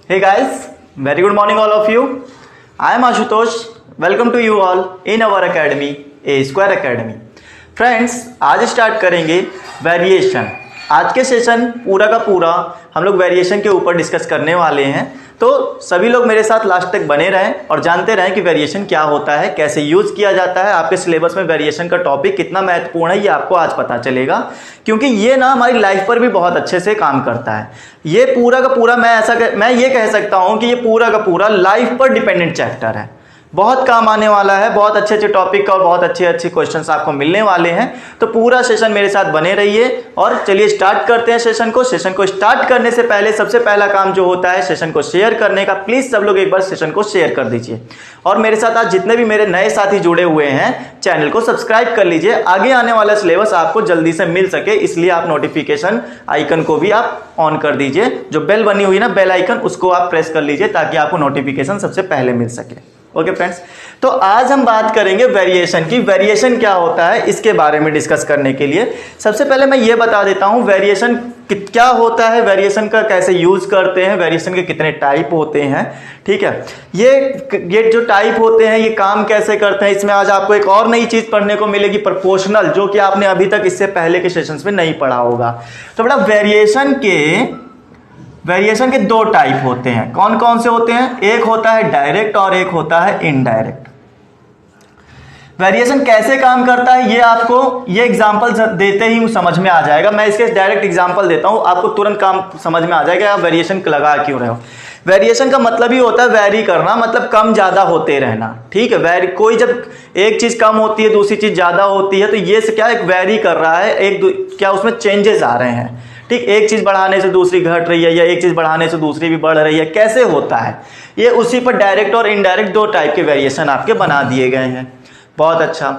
Hey guys, very good morning all of you. I am Ashutosh. Welcome to you all in our academy, A Square Academy. Friends, आज start करेंगे variation. आज के session पूरा का पूरा हम लोग वेरिएशन के ऊपर डिस्कस करने वाले हैं, तो सभी लोग मेरे साथ लास्ट तक बने रहें और जानते रहें कि वेरिएशन क्या होता है, कैसे यूज़ किया जाता है। आपके सिलेबस में वेरिएशन का टॉपिक कितना महत्वपूर्ण है ये आपको आज पता चलेगा, क्योंकि ये ना हमारी लाइफ पर भी बहुत अच्छे से काम करता है। ये पूरा का पूरा मैं ये कह सकता हूँ कि ये पूरा का पूरा लाइफ पर डिपेंडेंट चैप्टर है। बहुत काम आने वाला है, बहुत अच्छे अच्छे टॉपिक और बहुत अच्छे अच्छे क्वेश्चंस आपको मिलने वाले हैं। तो पूरा सेशन मेरे साथ बने रहिए और चलिए स्टार्ट करते हैं सेशन को। सेशन को स्टार्ट करने से पहले सबसे पहला काम जो होता है सेशन को शेयर करने का। प्लीज़ सब लोग एक बार सेशन को शेयर कर दीजिए और मेरे साथ आज जितने भी मेरे नए साथी जुड़े हुए हैं चैनल को सब्सक्राइब कर लीजिए। आगे आने वाला सिलेबस आपको जल्दी से मिल सके, इसलिए आप नोटिफिकेशन आइकन को भी आप ऑन कर दीजिए। जो बेल बनी हुई ना, बेल आइकन, उसको आप प्रेस कर लीजिए ताकि आपको नोटिफिकेशन सबसे पहले मिल सके। ओके फ्रेंड्स, तो आज हम बात करेंगे वेरिएशन की। वेरिएशन क्या होता है इसके बारे में डिस्कस करने के लिए सबसे पहले मैं ये बता देता हूँ वेरिएशन क्या होता है, वेरिएशन का कैसे यूज करते हैं, वेरिएशन के कितने टाइप होते हैं। ठीक है, ये जो टाइप होते हैं ये काम कैसे करते हैं। इसमें आज आपको एक और नई चीज पढ़ने को मिलेगी, प्रोपोर्शनल, जो कि आपने अभी तक इससे पहले के सेशंस में नहीं पढ़ा होगा। तो बेटा वेरिएशन के दो टाइप होते हैं। कौन कौन से होते हैं? एक होता है डायरेक्ट और एक होता है इनडायरेक्ट। वेरिएशन कैसे काम करता है ये आपको ये एग्जांपल देते ही समझ में आ जाएगा। मैं इसके डायरेक्ट एग्जांपल देता हूं, आपको तुरंत काम समझ में आ जाएगा आप वेरिएशन लगा क्यों रहे हो। वेरिएशन का मतलब ही होता है वैरी करना, मतलब कम ज्यादा होते रहना। ठीक है, कोई जब एक चीज कम होती है दूसरी चीज ज्यादा होती है, तो ये से क्या एक वैरी कर रहा है, क्या उसमें चेंजेस आ रहे हैं। ठीक, एक चीज बढ़ाने से दूसरी घट रही है या एक चीज बढ़ाने से दूसरी भी बढ़ रही है, कैसे होता है ये। उसी पर डायरेक्ट और इनडायरेक्ट दो टाइप के वेरिएशन आपके बना दिए गए हैं। बहुत अच्छा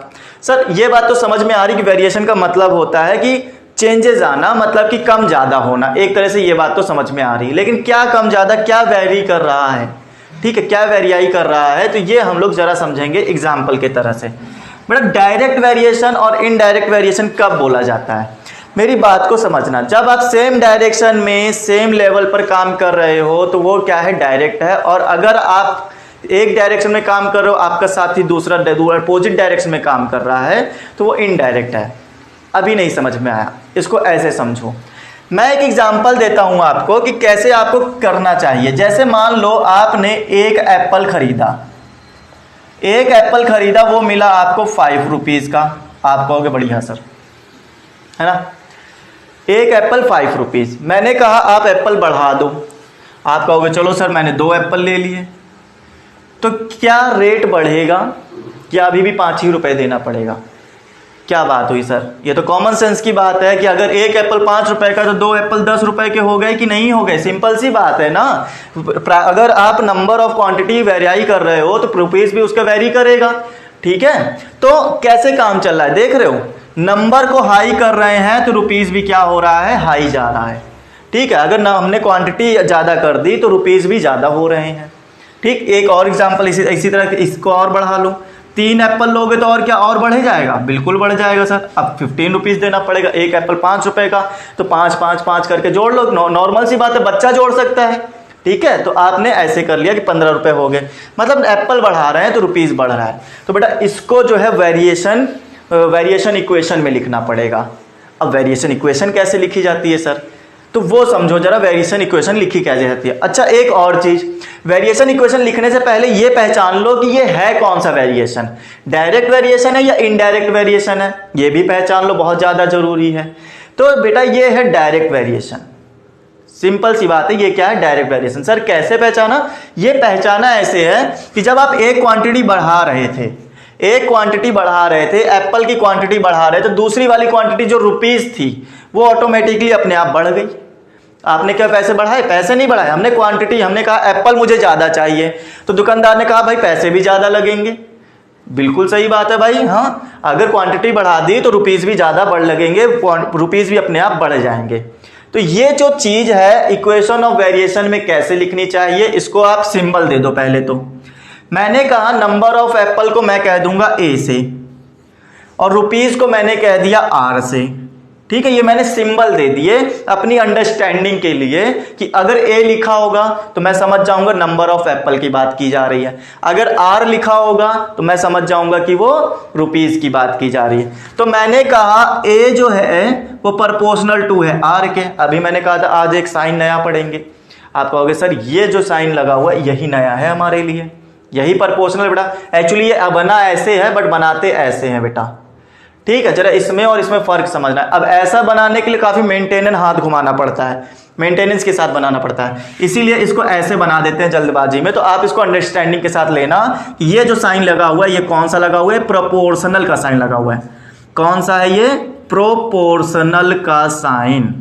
सर, ये बात तो समझ में आ रही कि वेरिएशन का मतलब होता है कि चेंजेस आना, मतलब कि कम ज्यादा होना। एक तरह से ये बात तो समझ में आ रही, लेकिन क्या कम ज्यादा, क्या वेरी कर रहा है। ठीक है, क्या वेरियाई कर रहा है, तो ये हम लोग जरा समझेंगे एग्जाम्पल के तरह से। मतलब डायरेक्ट वेरिएशन और इनडायरेक्ट वेरिएशन कब बोला जाता है, मेरी बात को समझना। जब आप सेम डायरेक्शन में सेम लेवल पर काम कर रहे हो तो वो क्या है, डायरेक्ट है। और अगर आप एक डायरेक्शन में काम कर रहे हो, आपका साथी दूसरा अपोजिट डायरेक्शन में काम कर रहा है, तो वो इनडायरेक्ट है। अभी नहीं समझ में आया, इसको ऐसे समझो। मैं एक एग्जांपल देता हूं आपको कि कैसे आपको करना चाहिए। जैसे मान लो आपने एक एप्पल खरीदा, वो मिला आपको 5 रुपीज का। आप कहोगे बढ़िया सर, है ना, एक एप्पल 5 रुपीज। मैंने कहा आप एप्पल बढ़ा दो। आप कहोगे चलो सर मैंने 2 एप्पल ले लिए, तो क्या रेट बढ़ेगा, क्या अभी भी 5 ही रुपए देना पड़ेगा? क्या बात हुई सर, ये तो कॉमन सेंस की बात है कि अगर एक एप्पल 5 रुपए का तो 2 एप्पल 10 रुपए के हो गए कि नहीं हो गए। सिंपल सी बात है ना। अगर आप नंबर ऑफ क्वांटिटी वेरियाई कर रहे हो तो रुपीज भी उसका वेरी करेगा। ठीक है, तो कैसे काम चल रहा है देख रहे हो, नंबर को हाई कर रहे हैं तो रुपीज भी क्या हो रहा है, हाई जा रहा है। ठीक है, अगर हमने क्वांटिटी ज्यादा कर दी तो रुपीज भी ज्यादा हो रहे हैं। ठीक, एक और एग्जांपल इसी तरह इसको और बढ़ा लो। 3 एप्पल लोगे तो और क्या और बढ़ जाएगा? बिल्कुल बढ़ जाएगा सर। अब 15 रुपीज देना पड़ेगा। एक एप्पल 5 रुपए का, तो 5 5 5 करके जोड़ लो। नॉर्मल सी बात है, बच्चा जोड़ सकता है। ठीक है, तो आपने ऐसे कर लिया कि 15 रुपए हो गए, मतलब एप्पल बढ़ा रहे हैं तो रुपीज बढ़ रहा है। तो बेटा इसको जो है वेरिएशन इक्वेशन में लिखना पड़ेगा। अब वेरिएशन इक्वेशन कैसे लिखी जाती है सर, तो वो समझो जरा, वेरिएशन इक्वेशन लिखी कैसे जाती है। अच्छा, एक और चीज, वेरिएशन इक्वेशन लिखने से पहले ये पहचान लो कि ये है कौन सा वेरिएशन, डायरेक्ट वेरिएशन है या इनडायरेक्ट वेरिएशन है, ये भी पहचान लो, बहुत ज्यादा जरूरी है। तो बेटा ये है डायरेक्ट वेरिएशन। सिंपल सी बात है, ये क्या है, डायरेक्ट वेरिएशन। सर कैसे पहचाना? ये पहचाना ऐसे है कि जब आप एक क्वांटिटी बढ़ा रहे थे, एप्पल की क्वांटिटी बढ़ा रहे थे, तो दूसरी वाली क्वांटिटी जो रुपीज थी वो ऑटोमेटिकली अपने आप बढ़ गई। आपने क्या पैसे बढ़ाए? पैसे नहीं बढ़ाए, हमने क्वांटिटी, हमने कहा एप्पल मुझे ज्यादा चाहिए, तो दुकानदार ने कहा भाई पैसे भी ज्यादा लगेंगे। बिल्कुल सही बात है भाई। हाँ, अगर क्वांटिटी बढ़ा दी तो रुपीज भी ज्यादा बढ़ लगेंगे, रुपीज भी अपने आप बढ़ जाएंगे। तो ये जो चीज है इक्वेशन ऑफ वेरिएशन में कैसे लिखनी चाहिए, इसको आप सिंबल दे दो। पहले तो मैंने कहा नंबर ऑफ एप्पल को मैं कह दूंगा A से, और रुपीज को मैंने कह दिया R से। ठीक है, ये मैंने सिंबल दे दिए अपनी अंडरस्टैंडिंग के लिए कि अगर ए लिखा होगा तो मैं समझ जाऊंगा नंबर ऑफ एप्पल की बात की जा रही है, अगर आर लिखा होगा तो मैं समझ जाऊंगा कि वो रुपीस की बात की जा रही है। तो मैंने कहा ए जो है वो प्रोपोर्शनल टू है आर के। अभी मैंने कहा था आज एक साइन नया पढ़ेंगे, आप कहोगे सर ये जो साइन लगा हुआ है यही नया है हमारे लिए, यही प्रोपोर्शनल बेटा। एक्चुअली ये बना ऐसे है बट बनाते ऐसे हैं बेटा, ठीक है। जरा इसमें और इसमें फर्क समझना है। अब ऐसा बनाने के लिए काफी मेंटेनेंस हाथ घुमाना पड़ता है, मेंटेनेंस के साथ बनाना पड़ता है, इसीलिए इसको ऐसे बना देते हैं जल्दबाजी में। तो आप इसको अंडरस्टैंडिंग के साथ लेना कि ये जो साइन लगा हुआ है ये कौन सा लगा हुआ है, प्रोपोर्शनल का साइन लगा हुआ है। कौन सा है ये, प्रोपोर्शनल का साइन।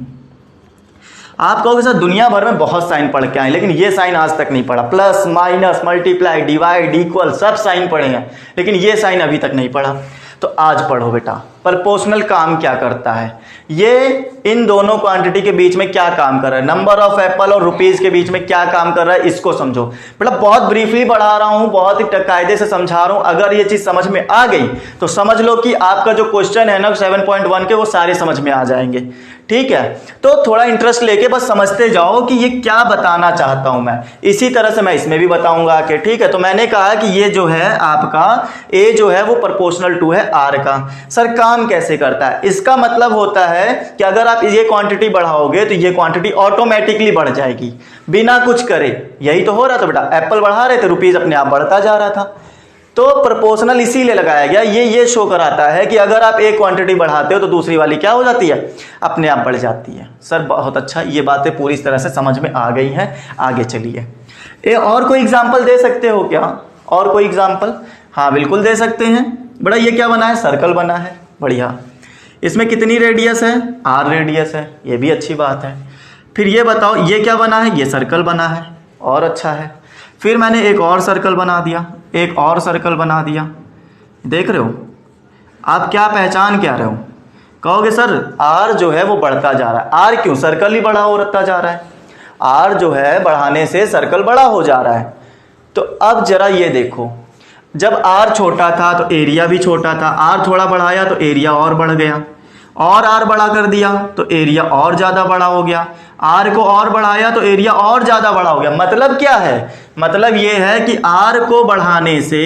आप कहोगे सर दुनिया भर में बहुत साइन पढ़ के आए लेकिन ये साइन आज तक नहीं पढ़ा, plus minus multiply divide equal सब साइन पढ़े हैं लेकिन ये साइन अभी तक नहीं पढ़ा। तो आज पढ़ो बेटा प्रोपोर्शनल काम क्या करता है, ये इन दोनों क्वांटिटी के बीच में क्या काम कर रहा है, नंबर ऑफ एप्पल और रुपीस के बीच में क्या काम कर रहा है, इसको समझो। मतलब बहुत ब्रीफली पढ़ा रहा हूं, बहुत ही कायदे से समझा रहा हूं। अगर ये चीज समझ में आ गई तो समझ लो कि आपका जो क्वेश्चन है ना 7.1 के वो सारे समझ में आ जाएंगे, ठीक है। तो थोड़ा इंटरेस्ट लेके बस समझते जाओ कि ये क्या बताना चाहता हूं मैं, इसी तरह से मैं इसमें भी बताऊंगा कि ठीक है। तो मैंने कहा कि ये जो है आपका ए जो है वो प्रोपोर्शनल टू है आर का। सर काम कैसे करता है, इसका मतलब होता है कि अगर आप ये क्वांटिटी बढ़ाओगे तो ये क्वांटिटी ऑटोमेटिकली बढ़ जाएगी बिना कुछ करे। यही तो हो रहा था बेटा, एप्पल बढ़ा रहे थे रुपीस अपने आप बढ़ता जा रहा था। तो प्रोपोर्शनल इसीलिए लगाया गया, ये शो कराता है कि अगर आप एक क्वांटिटी बढ़ाते हो तो दूसरी वाली क्या हो जाती है, अपने आप बढ़ जाती है। सर बहुत अच्छा, ये बातें पूरी तरह से समझ में आ गई हैं। आगे चलिए, और कोई एग्जांपल दे सकते हो क्या, और कोई एग्जांपल? हाँ बिल्कुल दे सकते हैं बड़ा। ये क्या बना है, सर्कल बना है, बढ़िया। इसमें कितनी रेडियस है, आर रेडियस है, ये भी अच्छी बात है। फिर ये बताओ ये क्या बना है, ये सर्कल बना है, और अच्छा है। फिर मैंने एक और सर्कल बना दिया, एक और सर्कल बना दिया। देख रहे हो आप क्या पहचान क्या रहे हो, कहोगे सर आर जो है वो बढ़ता जा रहा है। आर क्यों, सर्कल ही बड़ा होता जा रहा है, आर जो है बढ़ाने से सर्कल बड़ा हो जा रहा है। तो अब जरा ये देखो, जब आर छोटा था तो एरिया भी छोटा था, आर थोड़ा बढ़ाया तो एरिया और बढ़ गया, और आर बड़ा कर दिया तो एरिया और ज़्यादा बड़ा हो गया, आर को और बढ़ाया तो एरिया और ज़्यादा बड़ा हो गया। मतलब क्या है, मतलब ये है कि आर को बढ़ाने से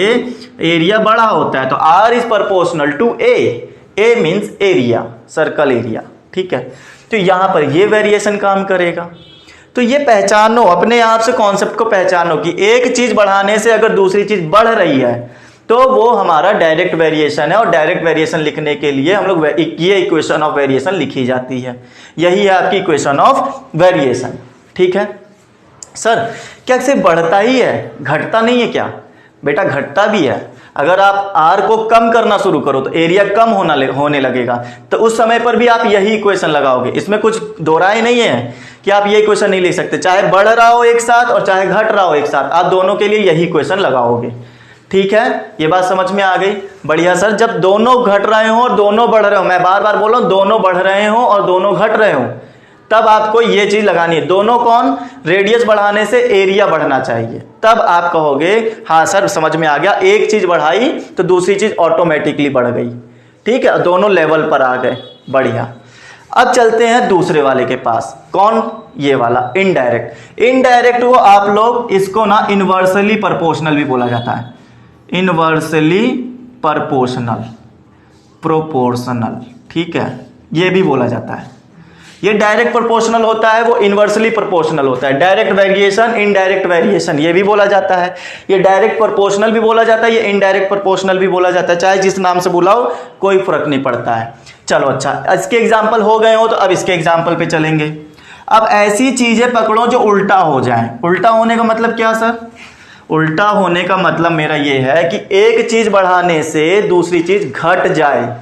एरिया बड़ा होता है। तो r is proportional to a means area, circle area, ठीक है। तो यहाँ पर ये वेरिएशन काम करेगा। तो ये पहचानो, अपने आप से कॉन्सेप्ट को पहचानो कि एक चीज़ बढ़ाने से अगर दूसरी चीज़ बढ़ रही है तो वो हमारा डायरेक्ट वेरिएशन है, और डायरेक्ट वेरिएशन लिखने के लिए हम लोग ये इक्वेशन ऑफ वेरिएशन लिखी जाती है। यही है आपकी इक्वेशन ऑफ वेरिएशन, ठीक है। सर क्या सिर्फ बढ़ता ही है, घटता नहीं है क्या? बेटा घटता भी है। अगर आप आर को कम करना शुरू करो तो एरिया कम होने लगेगा, तो उस समय पर भी आप यही इक्वेशन लगाओगे। इसमें कुछ दो राय नहीं है कि आप ये इक्वेशन नहीं लिख सकते, चाहे बढ़ रहा हो एक साथ और चाहे घट रहा हो एक साथ, आप दोनों के लिए यही इक्वेशन लगाओगे, ठीक है। ये बात समझ में आ गई, बढ़िया। सर जब दोनों घट रहे हो और दोनों बढ़ रहे हो, मैं बार बार बोल रहा हूं दोनों बढ़ रहे हो और दोनों घट रहे हो, तब आपको ये चीज लगानी है। दोनों कौन, रेडियस बढ़ाने से एरिया बढ़ना चाहिए, तब आप कहोगे हाँ सर समझ में आ गया, एक चीज बढ़ाई तो दूसरी चीज ऑटोमेटिकली बढ़ गई, ठीक है, दोनों लेवल पर आ गए, बढ़िया। अब चलते हैं दूसरे वाले के पास, कौन, ये वाला इनडायरेक्ट। इनडायरेक्ट वो आप लोग इसको ना इनवर्सली प्रोपोर्शनल भी बोला जाता है, इनवर्सली प्रोपोर्शनल, ठीक है, ये भी बोला जाता है। ये डायरेक्ट प्रोपोर्शनल होता है, वो इनवर्सली प्रोपोर्शनल होता है। डायरेक्ट वेरिएशन, इनडायरेक्ट वेरिएशन ये भी बोला जाता है। ये डायरेक्ट प्रोपोर्शनल भी बोला जाता है, ये इनडायरेक्ट प्रोपोर्शनल भी बोला जाता है, चाहे जिस नाम से बुलाओ कोई फर्क नहीं पड़ता है। चलो अच्छा, इसके एग्जाम्पल हो गए हो तो अब इसके एग्जाम्पल पे चलेंगे। अब ऐसी चीजें पकड़ो जो उल्टा हो जाए। उल्टा होने का मतलब क्या सर? उल्टा होने का मतलब मेरा ये है कि एक चीज बढ़ाने से दूसरी चीज घट जाए।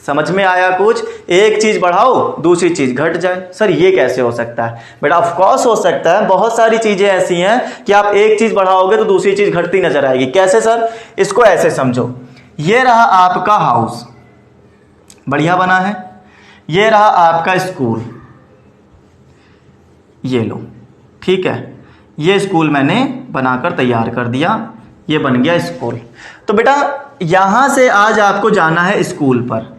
समझ में आया कुछ? एक चीज बढ़ाओ दूसरी चीज घट जाए। सर ये कैसे हो सकता है? बेटा ऑफ कोर्स हो सकता है, बहुत सारी चीजें ऐसी हैं कि आप एक चीज बढ़ाओगे तो दूसरी चीज घटती नजर आएगी। कैसे सर? इसको ऐसे समझो, ये रहा आपका हाउस, बढ़िया बना है, ये रहा आपका स्कूल, ये लो, ठीक है, ये स्कूल मैंने बनाकर तैयार कर दिया, ये बन गया स्कूल। तो बेटा यहां से आज आपको जाना है स्कूल पर।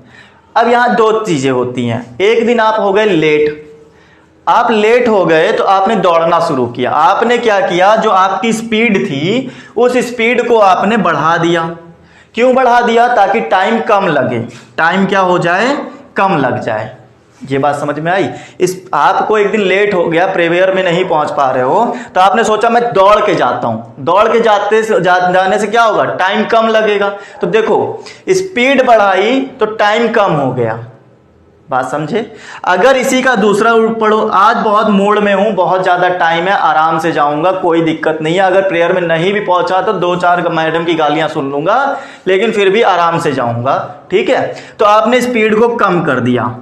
अब यहाँ दो चीजें होती हैं। एक दिन आप हो गए लेट, आप लेट हो गए तो आपने दौड़ना शुरू किया। आपने क्या किया, जो आपकी स्पीड थी उस स्पीड को आपने बढ़ा दिया। क्यों बढ़ा दिया? ताकि टाइम कम लगे। टाइम क्या हो जाए? कम लग जाए। ये बात समझ में आई? इस आपको एक दिन लेट हो गया, प्रेवेयर में नहीं पहुंच पा रहे हो, तो आपने सोचा मैं दौड़ के जाता हूं। दौड़ के जाने से क्या होगा? टाइम कम लगेगा। तो देखो, स्पीड बढ़ाई तो टाइम कम हो गया। बात समझे? अगर इसी का दूसरा रूप पढ़ो, आज बहुत मूड में हूं, बहुत ज्यादा टाइम है, आराम से जाऊंगा, कोई दिक्कत नहीं है, अगर प्रेयर में नहीं भी पहुंचा तो 2-4 मैडम की गालियां सुन लूंगा, लेकिन फिर भी आराम से जाऊंगा। ठीक है, तो आपने स्पीड को कम कर दिया।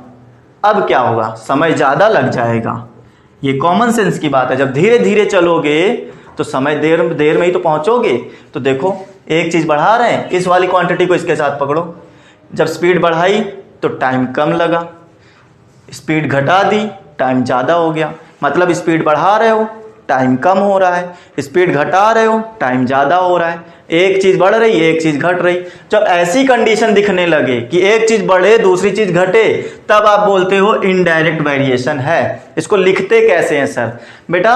अब क्या होगा? समय ज्यादा लग जाएगा। ये कॉमन सेंस की बात है। जब धीरे धीरे चलोगे तो समय देर में ही तो पहुंचोगे। तो देखो, एक चीज बढ़ा रहे हैं, इस वाली क्वांटिटी को इसके साथ पकड़ो। जब स्पीड बढ़ाई तो टाइम कम लगा, स्पीड घटा दी, टाइम ज़्यादा हो गया। मतलब स्पीड बढ़ा रहे हो, टाइम कम हो रहा है, स्पीड घटा रहे हो, टाइम ज़्यादा हो रहा है। एक चीज़ बढ़ रही, एक चीज़ घट रही। जब ऐसी कंडीशन दिखने लगे कि एक चीज़ बढ़े दूसरी चीज़ घटे, तब आप बोलते हो इनडायरेक्ट वेरिएशन है। इसको लिखते कैसे हैं सर? बेटा,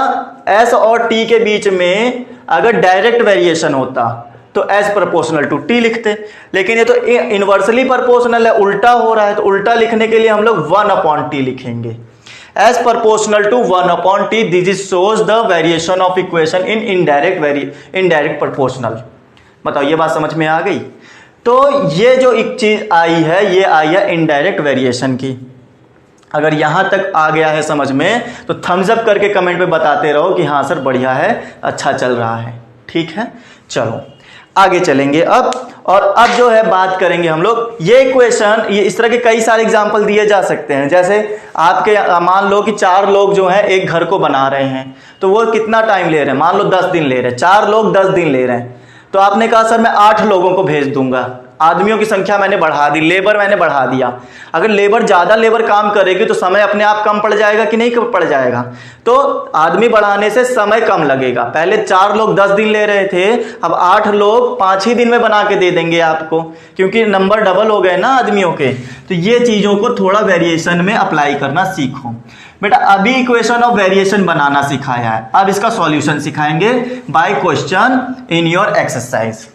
एस और टी के बीच में अगर डायरेक्ट वेरिएशन होता तो एस प्रोपोर्शनल टू टी लिखते, लेकिन ये तो इनवर्सली प्रोपोर्शनल है, उल्टा हो रहा है। तो उल्टा लिखने के लिए हम लोग 1/t लिखेंगे। S proportional to 1/t, this is shows the variation of equation in indirect proportional. बताओ, ये बात समझ में आ गई? तो ये जो एक चीज आई है, ये आई है इनडायरेक्ट वेरिएशन की। अगर यहां तक आ गया है समझ में, तो थम्स अप करके कमेंट पे बताते रहो कि हाँ सर बढ़िया है, अच्छा चल रहा है। ठीक है, चलो आगे चलेंगे अब। और अब जो है बात करेंगे हम लोग, ये इक्वेशन, ये इस तरह के कई सारे एग्जांपल दिए जा सकते हैं। जैसे आपके मान लो कि 4 लोग जो हैं एक घर को बना रहे हैं, तो वो कितना टाइम ले रहे हैं? मान लो 10 दिन ले रहे हैं। 4 लोग 10 दिन ले रहे हैं। तो आपने कहा सर मैं 8 लोगों को भेज दूंगा, आदमियों की संख्या मैंने बढ़ा दी, लेबर मैंने बढ़ा दिया। अगर लेबर ज्यादा लेबर काम करेगी तो समय अपने आप कम पड़ जाएगा कि नहीं पड़ जाएगा? तो आदमी बढ़ाने से समय कम लगेगा। पहले 4 लोग 10 दिन ले रहे थे, अब 8 लोग 5 ही दिन में बना के दे देंगे आपको, क्योंकि नंबर डबल हो गए ना आदमियों के। तो ये चीजों को थोड़ा वेरिएशन में अप्लाई करना सीखो। बेटा, अभी इक्वेशन ऑफ वेरिएशन बनाना सिखाया है, अब इसका सॉल्यूशन सिखाएंगे by question in your exercise.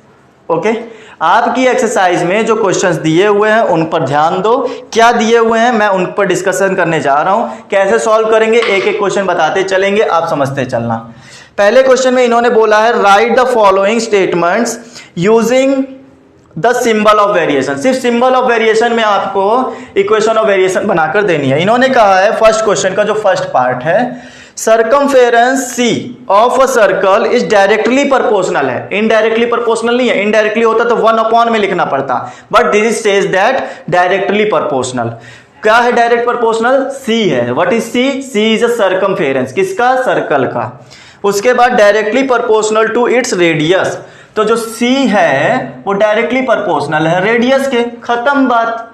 Okay, आपकी एक्सरसाइज में जो क्वेश्चंस दिए हुए हैं उन पर ध्यान दो। क्या दिए हुए हैं मैं उन पर डिस्कशन करने जा रहा हूं। कैसे सॉल्व करेंगे, एक एक क्वेश्चन बताते चलेंगे, आप समझते चलना। पहले क्वेश्चन में इन्होंने बोला है right the following statements using the symbol of variation. सिर्फ सिंबल ऑफ वेरिएशन में आपको इक्वेशन ऑफ वेरिएशन बनाकर देनी है। इन्होंने कहा है फर्स्ट क्वेश्चन का जो फर्स्ट पार्ट है, circumference c of a circle is directly proportional है। इनडायरेक्टली प्रोपोर्शनल नहीं है, इनडायरेक्टली होता तो 1/, में लिखना पड़ता, but this says that directly proportional. क्या है डायरेक्ट प्रोपोर्शनल? सी है। What is c? C is a circumference, किसका? सर्कल का। उसके बाद directly proportional to its radius, तो जो सी है वो डायरेक्टली प्रोपोर्शनल है रेडियस के। खत्म बात।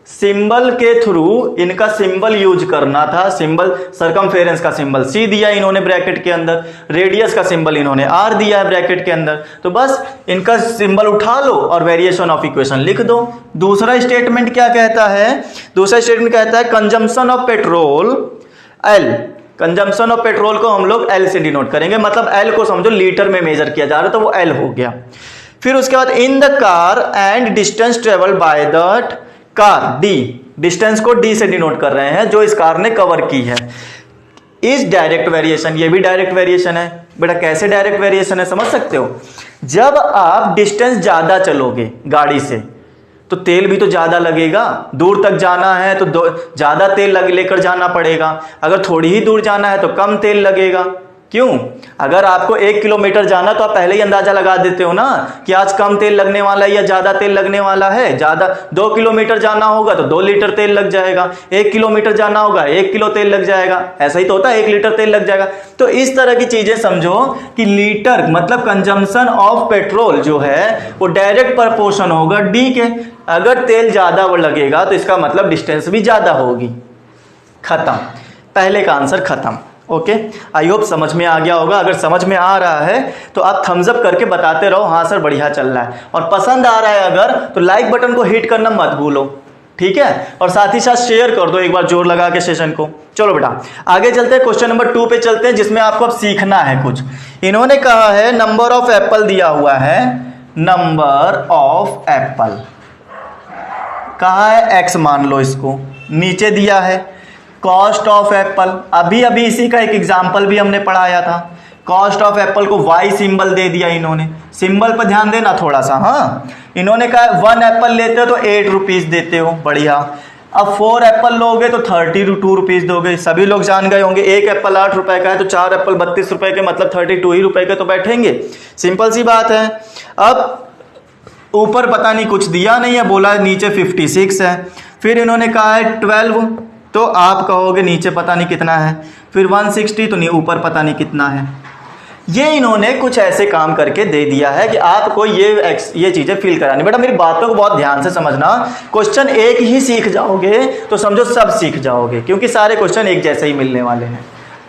सिंबल के थ्रू इनका सिंबल यूज करना था। सिंबल, सर्कमफेरेंस का सिंबल सी दिया इन्होंने ब्रैकेट के अंदर, रेडियस का सिंबल इन्होंने आर दिया है ब्रैकेट के अंदर। तो बस इनका सिंबल उठा लो और वेरिएशन ऑफ इक्वेशन लिख दो। दूसरा स्टेटमेंट क्या कहता है? दूसरा स्टेटमेंट कहता है consumption of petrol L. Consumption of petrol को हम लोग एल से डिनोट करेंगे, मतलब एल को समझो लीटर में मेजर किया जा रहा है, तो वो एल हो गया। फिर उसके बाद in the car and distance travel by that car, D, distance को डी से डिनोट कर रहे हैं जो इस कार ने कवर की है। इस डायरेक्ट वेरिएशन, ये भी डायरेक्ट वेरिएशन है। बेटा कैसे डायरेक्ट वेरिएशन है समझ सकते हो? जब आप डिस्टेंस ज्यादा चलोगे गाड़ी से तो तेल भी तो ज्यादा लगेगा। दूर तक जाना है तो ज्यादा तेल लेकर जाना पड़ेगा, अगर थोड़ी ही दूर जाना है तो कम तेल लगेगा। क्यों? अगर आपको 1 किलोमीटर जाना तो आप पहले ही अंदाजा लगा देते हो ना कि आज कम तेल लगने वाला है या ज्यादा तेल लगने वाला है। ज्यादा 2 किलोमीटर जाना होगा तो 2 लीटर तेल लग जाएगा, 1 किलोमीटर जाना होगा 1 किलो तेल लग जाएगा। ऐसा ही तो होता है, 1 लीटर तेल लग जाएगा। तो इस तरह की चीजें समझो कि लीटर मतलब कंजम्पशन ऑफ पेट्रोल जो है वो डायरेक्ट प्रोपोर्शन होगा डी के। अगर तेल ज्यादा लगेगा तो इसका मतलब डिस्टेंस भी ज्यादा होगी। खत्म, पहले का आंसर खत्म। ओके, आई होप समझ में आ गया होगा। अगर समझ में आ रहा है तो आप थम्स अप करके बताते रहो हाँ सर बढ़िया चल रहा है, और पसंद आ रहा है अगर तो लाइक बटन को हिट करना मत भूलो। ठीक है, और साथ ही साथ शेयर कर दो एक बार जोर लगा के सेशन को। चलो बेटा आगे चलते हैं, क्वेश्चन नंबर 2 पे चलते हैं, जिसमें आपको अब सीखना है कुछ। इन्होंने कहा है नंबर ऑफ एप्पल दिया हुआ है, नंबर ऑफ एप्पल कहा है x मान लो इसको, नीचे दिया है कॉस्ट ऑफ एप्पल। अभी अभी इसी का एक एग्जाम्पल भी हमने पढ़ाया था, कॉस्ट ऑफ एप्पल को y सिंबल दे दिया इन्होंने, सिंबल पर ध्यान देना थोड़ा सा। हाँ, इन्होंने कहा 1 एप्पल लेते हो तो 8 रुपीज देते हो, बढ़िया। अब 4 एप्पल लोगे तो 32 रुपीज दोगे, सभी लोग जान गए होंगे। 1 एप्पल 8 रुपए का है तो 4 एप्पल 32 रुपए के, मतलब 32 ही रुपए के तो बैठेंगे, सिंपल सी बात है। अब ऊपर पता नहीं कुछ दिया नहीं है, बोला नीचे 56 है, फिर इन्होंने कहा है 12, तो आप कहोगे नीचे पता नहीं कितना है, फिर 160 तो नहीं, ऊपर पता नहीं कितना है। ये इन्होंने कुछ ऐसे काम करके दे दिया है कि आपको ये चीजें फिल करानी। बेटा मेरी बातों को बहुत ध्यान से समझना, क्वेश्चन एक ही सीख जाओगे तो समझो सब सीख जाओगे, क्योंकि सारे क्वेश्चन एक जैसे ही मिलने वाले हैं,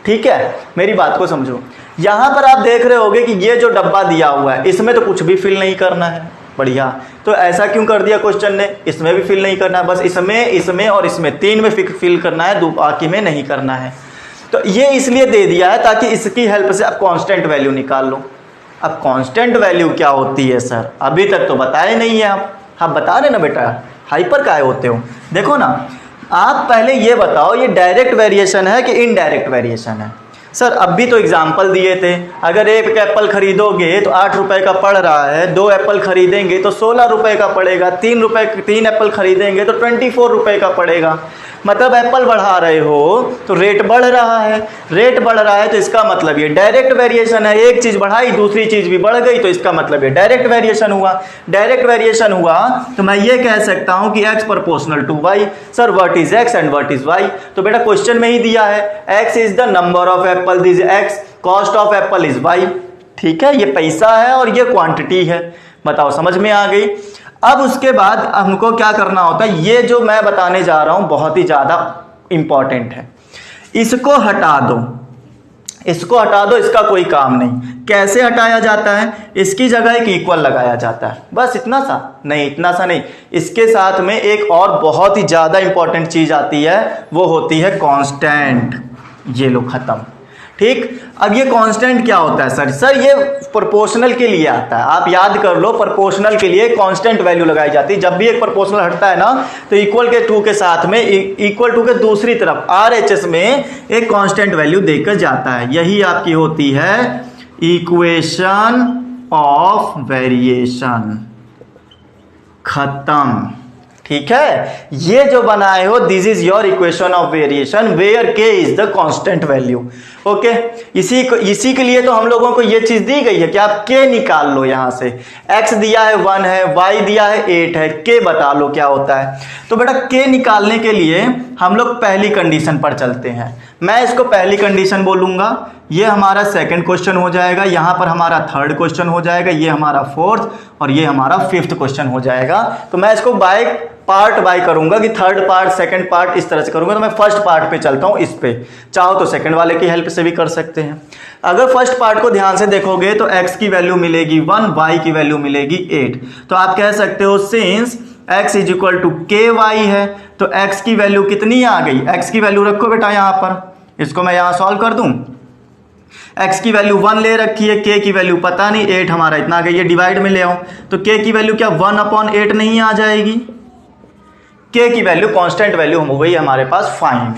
ठीक है। मेरी बात को समझो, यहां पर आप देख रहे होगे कि ये जो डब्बा दिया हुआ है इसमें तो कुछ भी फिल नहीं करना है, बढ़िया। तो ऐसा क्यों कर दिया क्वेश्चन ने, इसमें भी फिल नहीं करना है, बस इसमें और इसमें 3 में फिल करना है, बाकी में नहीं करना है। तो ये इसलिए दे दिया है ताकि इसकी हेल्प से आप कांस्टेंट वैल्यू निकाल लो। अब कांस्टेंट वैल्यू क्या होती है सर, अभी तक तो बताए नहीं है आप बता रहे ना बेटा, हाइपर काहे होते हो। देखो ना, आप पहले ये बताओ ये डायरेक्ट वेरिएशन है कि इनडायरेक्ट वेरिएशन है। सर अब भी तो एग्जाम्पल दिए थे, अगर 1 एप्पल खरीदोगे तो 8 रुपए का पड़ रहा है, 2 एप्पल खरीदेंगे तो 16 रुपए का पड़ेगा, 3 एप्पल खरीदेंगे तो 24 रुपए का पड़ेगा। मतलब एप्पल बढ़ा रहे हो तो रेट बढ़ रहा है, रेट बढ़ रहा है तो इसका मतलब ये डायरेक्ट वेरिएशन है। एक चीज बढ़ाई दूसरी चीज भी बढ़ गई तो इसका मतलब ये डायरेक्ट वेरिएशन हुआ। डायरेक्ट वेरिएशन हुआ तो मैं ये कह सकता हूं कि x proportional to y। Sir what is x and what is y, तो बेटा क्वेश्चन में ही दिया है x is the number of apple, this x, cost of apple is y, ठीक है। ये पैसा है और ये क्वांटिटी है, बताओ समझ में आ गई। अब उसके बाद हमको क्या करना होता है, ये जो मैं बताने जा रहा हूं बहुत ही ज्यादा इंपॉर्टेंट है, इसको हटा दो, इसको हटा दो, इसका कोई काम नहीं। कैसे हटाया जाता है, इसकी जगह एक इक्वल लगाया जाता है, बस इतना सा नहीं, इतना सा नहीं, इसके साथ में एक और बहुत ही ज्यादा इंपॉर्टेंट चीज आती है, वो होती है कांस्टेंट। ये लो खत्म, ठीक। अब ये कांस्टेंट क्या होता है सर ये प्रोपोर्शनल के लिए आता है, आप याद कर लो, प्रोपोर्शनल के लिए कांस्टेंट वैल्यू लगाई जाती है। जब भी एक प्रोपोर्शनल हटता है ना तो इक्वल के 2 के साथ में, इक्वल टू के दूसरी तरफ RHS में एक कांस्टेंट वैल्यू देकर जाता है। यही आपकी होती है इक्वेशन ऑफ वेरिएशन, खत्म, ठीक है। ये जो बनाए हो this is your equation of variation where k is the constant value, okay. इसी के लिए तो हम लोगों को ये चीज दी गई है कि आप k निकाल लो, यहां से x दिया है 1 है, y दिया है 8 है, k बता लो क्या होता है। तो बेटा k निकालने के लिए हम लोग पहली कंडीशन पर चलते हैं, मैं इसको पहली कंडीशन बोलूंगा, ये हमारा सेकंड क्वेश्चन हो जाएगा, यहां पर हमारा थर्ड क्वेश्चन हो जाएगा, ये हमारा फोर्थ और ये हमारा फिफ्थ क्वेश्चन हो जाएगा। तो मैं इसको पार्ट बाय करूंगा कि थर्ड पार्ट सेकंड पार्ट इस तरह से करूंगा। तो मैं फर्स्ट पार्ट पे चलता हूं, इस पे चाहो तो सेकंड वाले की हेल्प से भी कर सकते हैं। अगर फर्स्ट पार्ट को ध्यान से देखोगे तो x की वैल्यू मिलेगी 1, y की वैल्यू मिलेगी 8। तो आप कह सकते हो since x is equal to ky है तो x की वैल्यू कितनी आ गई, x की वैल्यू रखो बेटा यहां पर, इसको मैं यहां सॉल्व कर दूं। x की वैल्यू 1 ले रखी है, k की वैल्यू पता नहीं, 8 हमारा इतना आ गई, ये डिवाइड में ले आओ तो k की वैल्यू क्या 1/8 नहीं आ जाएगी, k की वैल्यू कांस्टेंट वैल्यू हो गई हमारे पास फाइंड।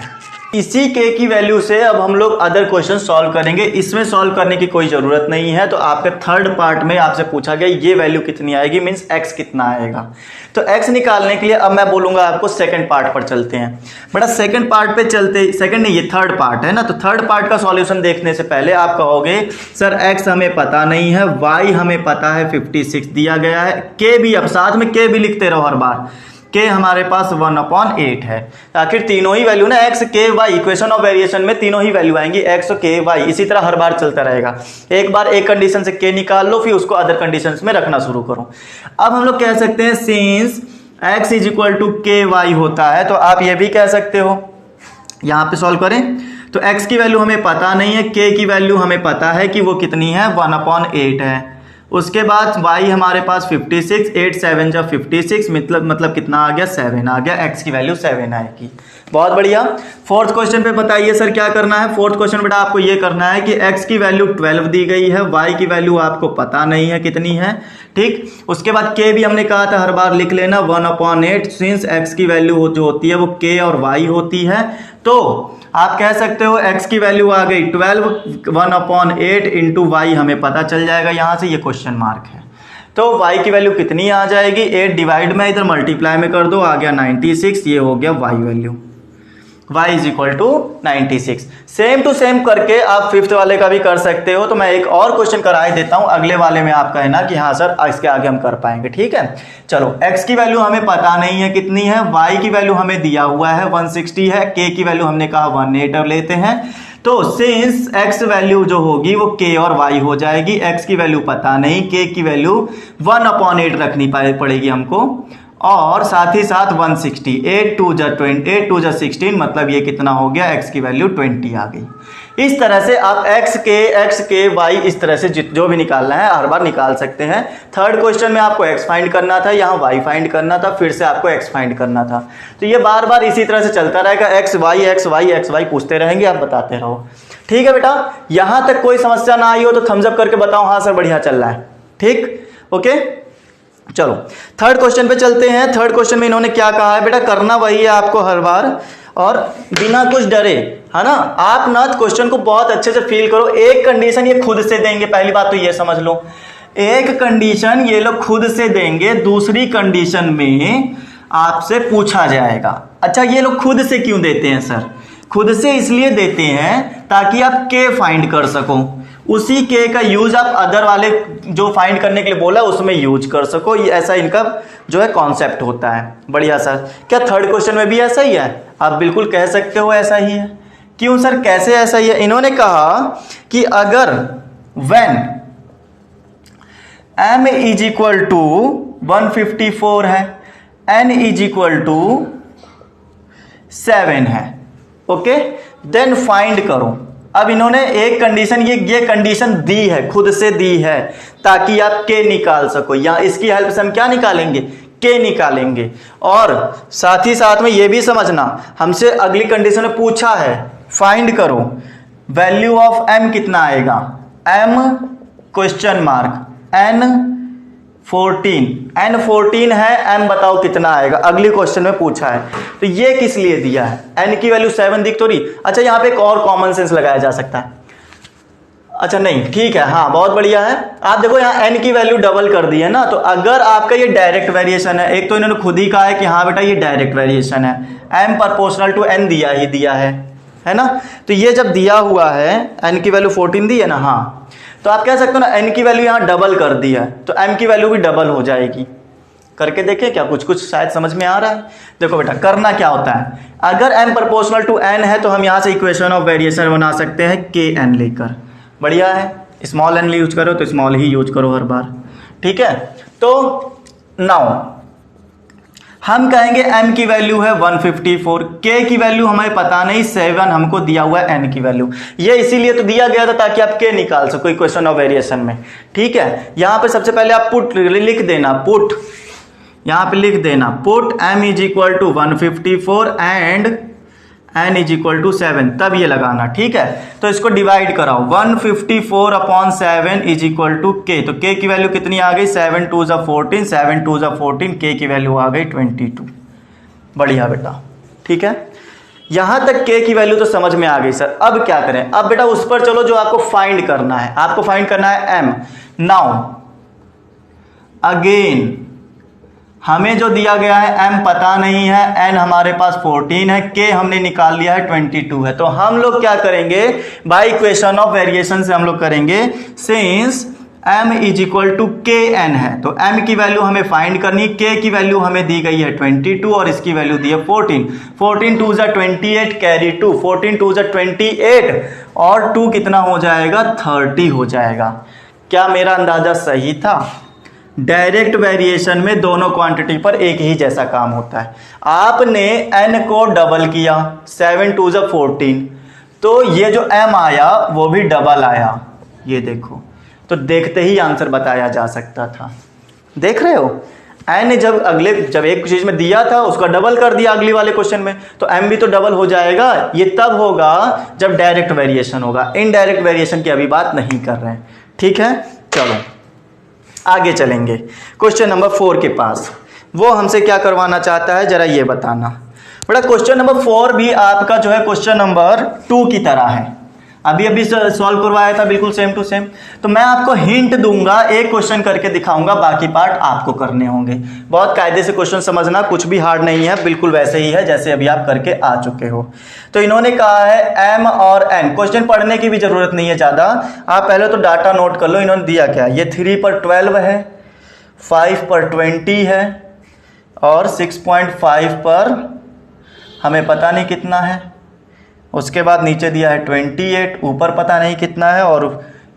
इसी k की वैल्यू से अब हम लोग अदर क्वेश्चन सॉल्व करेंगे, इसमें सॉल्व करने की कोई जरूरत नहीं है। तो आपके थर्ड पार्ट में आपसे पूछा गया ये वैल्यू कितनी आएगी, मींस x कितना आएगा। तो x निकालने के लिए अब मैं बोलूंगा आपको सेकंड पार्ट पर चलते हैं। बेटा सेकंड पार्ट पे चलते, सेकंड नहीं ये थर्ड पार्ट है ना, तो थर्ड पार्ट का सॉल्यूशन देखने से पहले आप कहोगे सर x हमें पता नहीं है, y हमें पता है 56 दिया गया है, k भी, अब साथ में k भी लिखते रहो हर बार, k हमारे पास 1/8 है। आखिर तीनों ही वैल्यू ना x k y, equation of variation में तीनों ही वैल्यू आएंगी x और k y, इसी तरह हर बार चलता रहेगा। एक बार एक कंडीशन से k निकाल लो फिर उसको अदर कंडीशंस में रखना शुरू करो। अब हम लोग कह सकते हैं since x is equal to k y होता है, तो आप ये भी कह सकते हो, यहां पे सॉल्व करें तो x की वैल्यू हमें पता नहीं है, k की वैल्यू हमें पता है कि वो कितनी है 1/8 है, उसके बाद y हमारे पास 56, 8 7 जा 56, मतलब कितना आ गया 7 आ गया, x की वैल्यू 7 आएगी। बहुत बढ़िया। फोर्थ क्वेश्चन पे बताइए सर क्या करना है। फोर्थ क्वेश्चन बेटा आपको ये करना है कि x की वैल्यू 12 दी गई है, y की वैल्यू आपको पता नहीं है कितनी है, ठीक। उसके बाद k भी हमने कहा था हर बार लिख लेना 1/8, सिंस x की वैल्यू जो होती है वो k और y होती है, तो आप कह सकते हो x की वैल्यू आ गई 12, 1/8 इंटू वाई हमें पता चल जाएगा, यहां से ये क्वेश्चन मार्क है। तो y की वैल्यू कितनी आ जाएगी, 8 डिवाइड में इधर मल्टीप्लाई में कर दो, आ गया 96, ये हो गया y value, y is equal to 96। Same to same करके आप फिफ्थ वाले का भी कर सकते हो। तो मैं एक और क्वेश्चन कराई देता हूं, अगले वाले में आप कहना कि हाँ सर इसके आगे हम कर पाएंगे, ठीक है। चलो x की वैल्यू हमें पता नहीं है कितनी है, y की वैल्यू हमें दिया हुआ है 160 है, k की वैल्यू हमने कहा 18 लेते हैं। तो सिंस x वैल्यू जो होगी वो k और y हो जाएगी, x की वैल्यू पता नहीं, k की वैल्यू 1/8 रखनी पड़ेगी हमको, और साथ ही साथ 160, 8 2 जा 16, मतलब ये कितना हो गया, x की वैल्यू 20 आ गई। इस तरह से आप x के y इस तरह से जो भी निकालना है हर बार निकाल सकते हैं। थर्ड क्वेश्चन में आपको x फाइंड करना था, यहाँ y फाइंड करना था, फिर से आपको x फाइंड करना था। तो ये बार बार इसी तरह से चलता रहेगा, x y पूछते रहेंगे, आप बताते रहो, ठीक है बेटा। यहां तक कोई समस्या ना आई हो तो थम्स अप करके बताओ हाँ सर बढ़िया चल रहा है, ठीक, ओके। चलो थर्ड क्वेश्चन पे चलते हैं। थर्ड क्वेश्चन में इन्होंने क्या कहा है बेटा, करना वही है आपको हर बार, और बिना कुछ डरे, है ना। आप ना क्वेश्चन को बहुत अच्छे से फील करो। एक कंडीशन ये खुद से देंगे, पहली बात तो ये समझ लो, एक कंडीशन ये लोग खुद से देंगे, दूसरी कंडीशन में आपसे पूछा जाएगा। अच्छा ये लोग खुद से क्यों देते हैं सर, खुद से इसलिए देते हैं ताकि आप के फाइंड कर सको, उसी के का यूज आप अदर वाले जो फाइंड करने के लिए बोला उसमें यूज कर सको, ये ऐसा इनका जो है कॉन्सेप्ट होता है। बढ़िया सर, क्या थर्ड क्वेश्चन में भी ऐसा ही है? आप बिल्कुल कह सकते हो ऐसा ही है। क्यों सर, कैसे ऐसा ही है? इन्होंने कहा कि अगर when m is equal to 154 है, n इज इक्वल टू 7 है, ओके, देन फाइंड करो। अब इन्होंने एक कंडीशन, ये कंडीशन दी है, खुद से दी है ताकि आप के निकाल सको, या इसकी हेल्प से हम क्या निकालेंगे, के निकालेंगे। और साथ ही साथ में ये भी समझना, हमसे अगली कंडीशन में पूछा है फाइंड करो वैल्यू ऑफ m कितना आएगा, m क्वेश्चन मार्क n14 है, m बताओ कितना आएगा, अगली क्वेश्चन में पूछा है। तो ये किस लिए दिया है, n की वैल्यू 7 दिख तो रही। अच्छा यहाँ पे एक और कॉमन सेंस लगाया जा सकता है, अच्छा नहीं ठीक है, हाँ बहुत बढ़िया है। आप देखो यहाँ n की वैल्यू डबल कर दी है ना, तो अगर आपका ये डायरेक्ट वेरिएशन है, एक तो इन्होंने खुद ही कहा है कि हाँ बेटा ये डायरेक्ट वेरिएशन है, m प्रोपोर्शनल टू n दिया है ना। तो ये जब दिया हुआ है, n की वैल्यू 14 दी है ना, हाँ, तो आप कह सकते हो ना n की वैल्यू यहाँ डबल कर दी है, तो m की वैल्यू भी डबल हो जाएगी। करके देखें क्या, कुछ शायद समझ में आ रहा है। देखो बेटा करना क्या होता है, अगर m प्रोपोर्शनल टू n है तो हम यहाँ से इक्वेशन ऑफ वेरिएशन बना सकते हैं kn लेकर। बढ़िया है, स्मॉल n यूज करो तो स्मॉल ही यूज करो हर बार, ठीक है। तो नाउ हम कहेंगे m की वैल्यू है 154, k की वैल्यू हमें पता नहीं, 7 हमको दिया हुआ है n की वैल्यू। ये इसीलिए तो दिया गया था ताकि आप k निकाल सको इक्वेशन ऑफ वेरिएशन में, ठीक है। यहां पे सबसे पहले आप पुट लिख देना, पुट यहां पे लिख देना, put m is equal to 154 and n is equal to 7, तब ये लगाना, ठीक है। तो इसको डिवाइड कराओ, 154/7 इज इक्वल टू k, तो k की वैल्यू कितनी आ गई, 7 2 जा 14, 7 2 जा 14, k की वैल्यू आ गई 22। बढ़िया बेटा, ठीक है। यहां तक k की वैल्यू तो समझ में आ गई सर। अब क्या करें, अब बेटा उस पर चलो जो आपको फाइंड करना है, आपको फाइंड करना है m। नाउ अगेन हमें जो दिया गया है m पता नहीं है, n हमारे पास 14 है, k हमने निकाल लिया है 22 है। तो हम लोग क्या करेंगे, बाय इक्वेशन ऑफ वेरिएशन से हम लोग करेंगे, since m is equal to k n है, तो m की वैल्यू हमें फाइंड करनी, k की वैल्यू हमें दी गई है 22 और इसकी वैल्यू दी है 14। 14 2 जा 28 कैरी 2, 14 2 जा 28 और 2 कितना हो जाएगा, 30 हो जाएगा। क्या मेरा अंदाजा सही था? डायरेक्ट वेरिएशन में दोनों क्वांटिटी पर एक ही जैसा काम होता है। आपने n को डबल किया, 7 2 जा 14, तो ये जो m आया वो भी डबल आया, ये देखो तो देखते ही आंसर बताया जा सकता था। देख रहे हो, n ने जब एक चीज में दिया था उसका डबल कर दिया अगली वाले क्वेश्चन में, तो m भी तो डबल हो जाएगा। ये तब होगा जब डायरेक्ट वेरिएशन होगा, इनडायरेक्ट वेरिएशन की अभी बात नहीं कर रहे हैं। ठीक है, चलो आगे चलेंगे क्वेश्चन नंबर 4 के पास। वो हमसे क्या करवाना चाहता है जरा ये बताना। बेटा क्वेश्चन नंबर 4 भी आपका जो है क्वेश्चन नंबर 2 की तरह है, अभी सॉल्व करवाया था बिल्कुल सेम टू सेम। तो मैं आपको हिंट दूंगा, एक क्वेश्चन करके दिखाऊंगा, बाकी पार्ट आपको करने होंगे। बहुत कायदे से क्वेश्चन समझना, कुछ भी हार्ड नहीं है, बिल्कुल वैसे ही है जैसे अभी आप करके आ चुके हो। तो इन्होंने कहा है m और n, क्वेश्चन पढ़ने की भी जरूरत नहीं है ज़्यादा, आप पहले तो डाटा नोट कर लो। इन्होंने दिया क्या, ये 3 पर 12 है, 5 पर 20 है और 6.5 पर हमें पता नहीं कितना है। उसके बाद नीचे दिया है 28, ऊपर पता नहीं कितना है, और